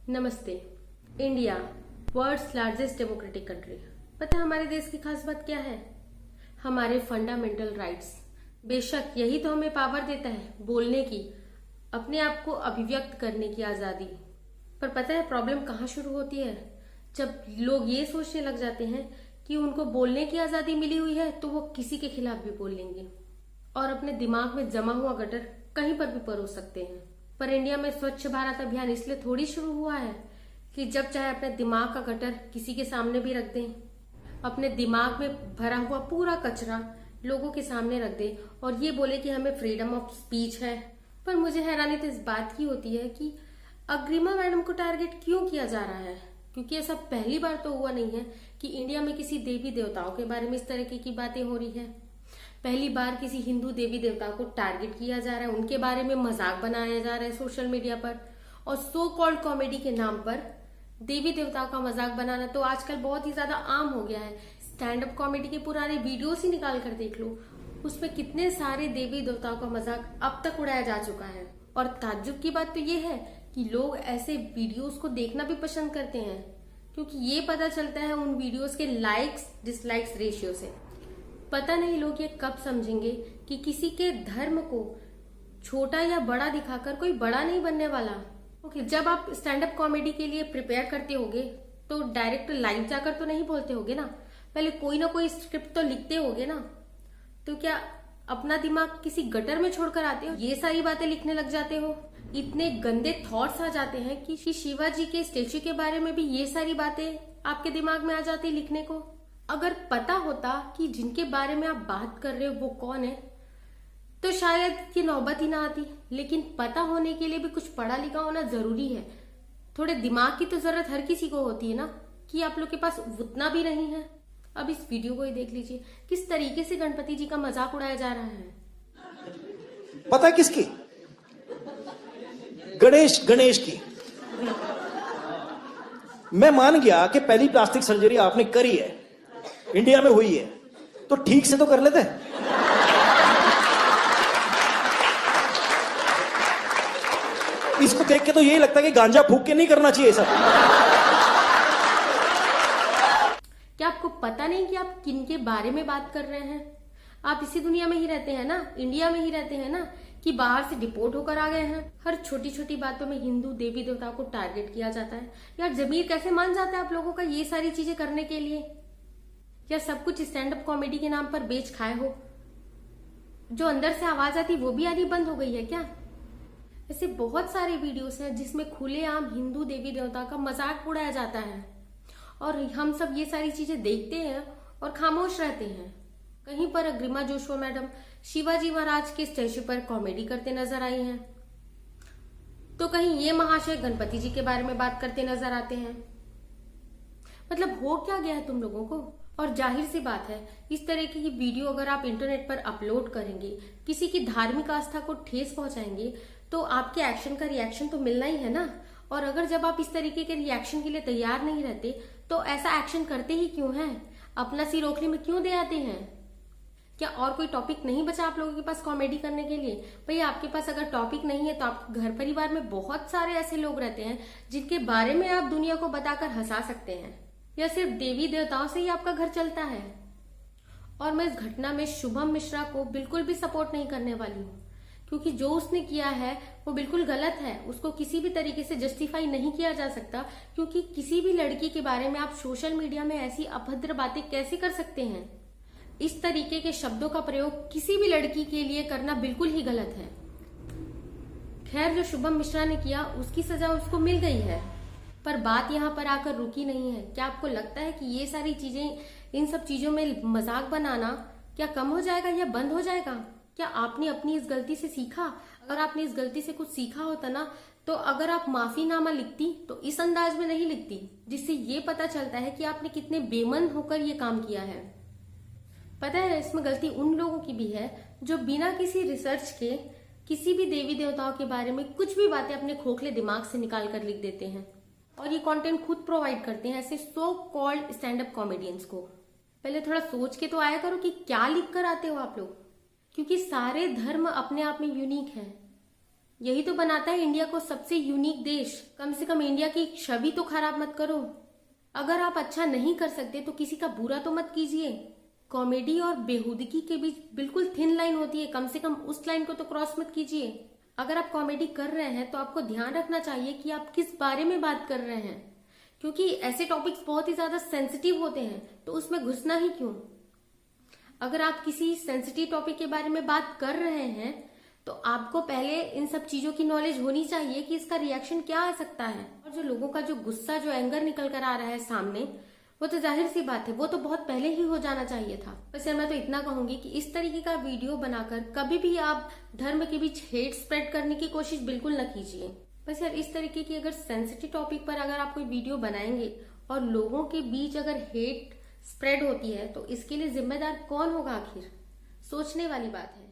नमस्ते। India world's largest democratic country. पता है हमारे देश की खास बात क्या है? हमारे फंडामेंटल राइट्स। बेशक यही तो हमें पावर देता है बोलने की, अपने आप को अभिव्यक्त करने की आजादी। पर पता है प्रॉब्लम कहाँ शुरू होती है? जब लोग ये सोचने लग जाते हैं कि उनको बोलने की आजादी मिली हुई है तो वो किसी के खिलाफ भी बोल लेंगे और अपने दिमाग में जमा हुआ गटर कहीं पर भी परोस सकते हैं। पर इंडिया में स्वच्छ भारत अभियान इसलिए थोड़ी शुरू हुआ है कि जब चाहे अपने दिमाग का गटर किसी के सामने भी रख दें, अपने दिमाग में भरा हुआ पूरा कचरा लोगों के सामने रख दें और ये बोले कि हमें फ्रीडम ऑफ स्पीच है। पर मुझे हैरानी तो इस बात की होती है कि अग्रिमा मैडम को टारगेट क्यों किया जा रहा है, क्योंकि ऐसा पहली बार तो हुआ नहीं है कि इंडिया में किसी देवी देवताओं के बारे में इस तरीके की बातें हो रही है। पहली बार किसी हिंदू देवी देवता को टारगेट किया जा रहा है, उनके बारे में मजाक बनाया जा रहा है सोशल मीडिया पर, और सो कॉल्ड कॉमेडी के नाम पर देवी देवताओं का मजाक बनाना तो आजकल बहुत ही ज्यादा आम हो गया है। स्टैंड अप कॉमेडी के पुराने वीडियोस ही निकाल कर देख लो, उसमें कितने सारे देवी देवताओं का मजाक अब तक उड़ाया जा चुका है। और ताज्जुब की बात तो ये है कि लोग ऐसे वीडियोस को देखना भी पसंद करते हैं, क्योंकि ये पता चलता है उन वीडियोस के लाइक्स डिसलाइक्स रेशियो से। पता नहीं लोग ये कब समझेंगे कि किसी के धर्म को छोटा या बड़ा दिखाकर कोई बड़ा नहीं बनने वाला। ओके, जब आप स्टैंड अप कॉमेडी के लिए प्रिपेयर करते होगे तो डायरेक्ट लाइव जाकर तो नहीं बोलते होगे ना, पहले कोई ना कोई स्क्रिप्ट तो लिखते होगे ना। तो क्या अपना दिमाग किसी गटर में छोड़कर आते हो, ये सारी बातें लिखने लग जाते हो? इतने गंदे थॉट्स आ जाते हैं कि शिवाजी के स्टेच्यू के बारे में भी ये सारी बातें आपके दिमाग में आ जाती लिखने को। अगर पता होता कि जिनके बारे में आप बात कर रहे हो वो कौन है तो शायद ये नौबत ही ना आती। लेकिन पता होने के लिए भी कुछ पढ़ा लिखा होना जरूरी है। थोड़े दिमाग की तो जरूरत हर किसी को होती है ना, कि आप लोग के पास उतना भी नहीं है। अब इस वीडियो को ही देख लीजिए, किस तरीके से गणपति जी का मजाक उड़ाया जा रहा है। पता है किसकी? गणेश की। मैं मान गया कि पहली प्लास्टिक सर्जरी आपने करी है, इंडिया में हुई है, तो ठीक से तो कर लेते। इसको देख के तो यही लगता है कि गांजा फूक के नहीं करना चाहिए सब। क्या आपको पता नहीं कि आप किन के बारे में बात कर रहे हैं? आप इसी दुनिया में ही रहते हैं ना, इंडिया में ही रहते हैं ना, कि बाहर से डिपोर्ट होकर आ गए हैं? हर छोटी छोटी बातों में हिंदू देवी देवताओं को टारगेट किया जाता है। यार जमीर कैसे मान जाता है आप लोगों का ये सारी चीजें करने के लिए? या सब कुछ स्टैंड अप कॉमेडी के नाम पर बेच खाए हो? जो अंदर से आवाज आती वो भी आनी बंद हो गई है क्या? ऐसे बहुत सारे वीडियोस हैं जिसमें खुलेआम हिंदू देवी देवता का मजाक उड़ाया जाता है और हम सब ये सारी चीजें देखते हैं और खामोश रहते हैं। कहीं पर अग्रिमा जोशवा मैडम शिवाजी महाराज के स्टैच्यू पर कॉमेडी करते नजर आई हैं, तो कहीं ये महाशय गणपति जी के बारे में बात करते नजर आते हैं। मतलब हो क्या गया है तुम लोगों को? और जाहिर सी बात है, इस तरह की वीडियो अगर आप इंटरनेट पर अपलोड करेंगे, किसी की धार्मिक आस्था को ठेस पहुंचाएंगे, तो आपके एक्शन का रिएक्शन तो मिलना ही है ना। और अगर जब आप इस तरीके के रिएक्शन के लिए तैयार नहीं रहते तो ऐसा एक्शन करते ही क्यों हैं? अपना सिर ओखली में क्यों दे आते हैं? क्या और कोई टॉपिक नहीं बचा आप लोगों के पास कॉमेडी करने के लिए? भाई आपके पास अगर टॉपिक नहीं है तो आपके घर परिवार में बहुत सारे ऐसे लोग रहते हैं जिनके बारे में आप दुनिया को बताकर हंसा सकते हैं। या सिर्फ देवी देवताओं से ही आपका घर चलता है? और मैं इस घटना में शुभम मिश्रा को बिल्कुल भी सपोर्ट नहीं करने वाली हूँ, क्योंकि जो उसने किया है वो बिल्कुल गलत है। उसको किसी भी तरीके से जस्टिफाई नहीं किया जा सकता, क्योंकि किसी भी लड़की के बारे में आप सोशल मीडिया में ऐसी अभद्र बातें कैसे कर सकते हैं? इस तरीके के शब्दों का प्रयोग किसी भी लड़की के लिए करना बिल्कुल ही गलत है। खैर, जो शुभम मिश्रा ने किया उसकी सजा उसको मिल गई है, पर बात यहाँ पर आकर रुकी नहीं है। क्या आपको लगता है कि ये सारी चीजें, इन सब चीजों में मजाक बनाना क्या कम हो जाएगा या बंद हो जाएगा? क्या आपने अपनी इस गलती से सीखा? अगर आपने इस गलती से कुछ सीखा होता ना, तो अगर आप माफीनामा लिखती तो इस अंदाज में नहीं लिखती, जिससे ये पता चलता है कि आपने कितने बेमन होकर ये काम किया है। पता है, इसमें गलती उन लोगों की भी है जो बिना किसी रिसर्च के किसी भी देवी देवताओं के बारे में कुछ भी बातें अपने खोखले दिमाग से निकाल कर लिख देते हैं और ये कंटेंट खुद प्रोवाइड करते हैं ऐसे so called stand up comedians को। पहले थोड़ा सोच के तो आया करो कि क्या लिख कर आते हो आप लोग, क्योंकि सारे धर्म अपने आप में यूनिक हैं। यही तो बनाता है इंडिया को सबसे यूनिक देश। कम से कम इंडिया की छवि तो खराब मत करो। अगर आप अच्छा नहीं कर सकते तो किसी का बुरा तो मत कीजिए। कॉमेडी और बेहूदगी के बीच बिल्कुल थिन लाइन होती है, कम से कम उस लाइन को तो क्रॉस मत कीजिए। अगर आप कॉमेडी कर रहे हैं तो आपको ध्यान रखना चाहिए कि आप किस बारे में बात कर रहे हैं, क्योंकि ऐसे टॉपिक्स बहुत ही ज्यादा सेंसिटिव होते हैं, तो उसमें घुसना ही क्यों। अगर आप किसी सेंसिटिव टॉपिक के बारे में बात कर रहे हैं तो आपको पहले इन सब चीजों की नॉलेज होनी चाहिए कि इसका रिएक्शन क्या आ सकता है। और जो लोगों का जो गुस्सा, जो एंगर निकल कर आ रहा है सामने, वो तो जाहिर सी बात है, वो तो बहुत पहले ही हो जाना चाहिए था। वैसे मैं तो इतना कहूंगी कि इस तरीके का वीडियो बनाकर कभी भी आप धर्म के बीच हेट स्प्रेड करने की कोशिश बिल्कुल न कीजिए। बस यार, इस तरीके की अगर सेंसिटिव टॉपिक पर अगर आप कोई वीडियो बनाएंगे और लोगों के बीच अगर हेट स्प्रेड होती है तो इसके लिए जिम्मेदार कौन होगा आखिर? सोचने वाली बात है।